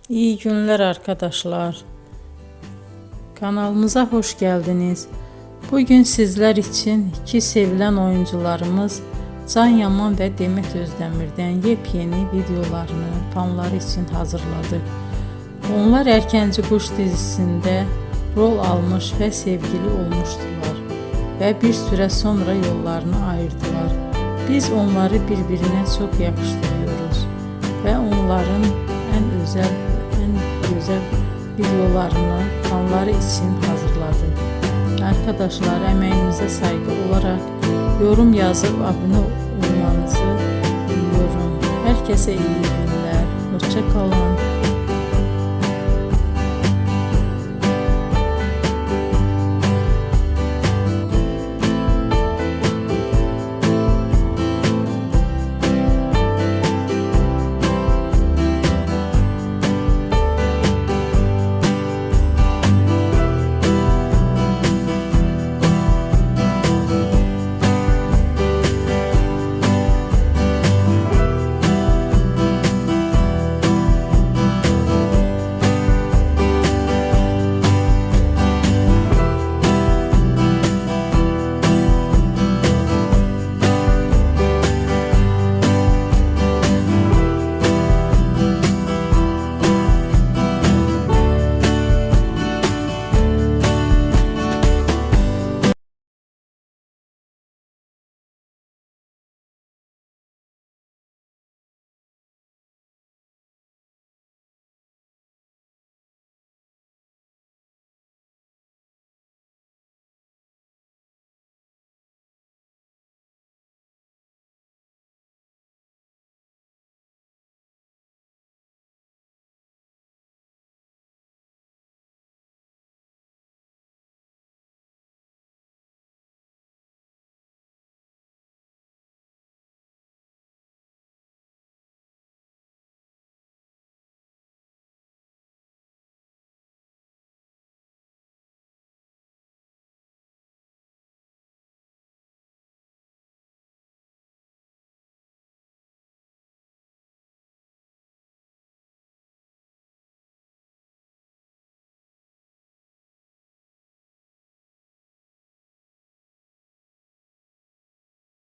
İyi günler arkadaşlar. Kanalımıza hoş geldiniz. Bugün sizler için iki sevilen oyuncularımız Can Yaman ve Demet Özdemir'den yepyeni videolarını fanları için hazırladık. Onlar Erkenci Kuş dizisinde rol almış ve sevgili olmuştular ve bir süre sonra yollarını ayırdılar. Biz onları birbirine çok yakıştırıyoruz ve onların en güzel videolarını fanları için hazırladık. Arkadaşlar, emeğinize saygı olarak yorum yazıp abone olmanızı diliyorum. Herkese iyi günler. Hoşça kalın.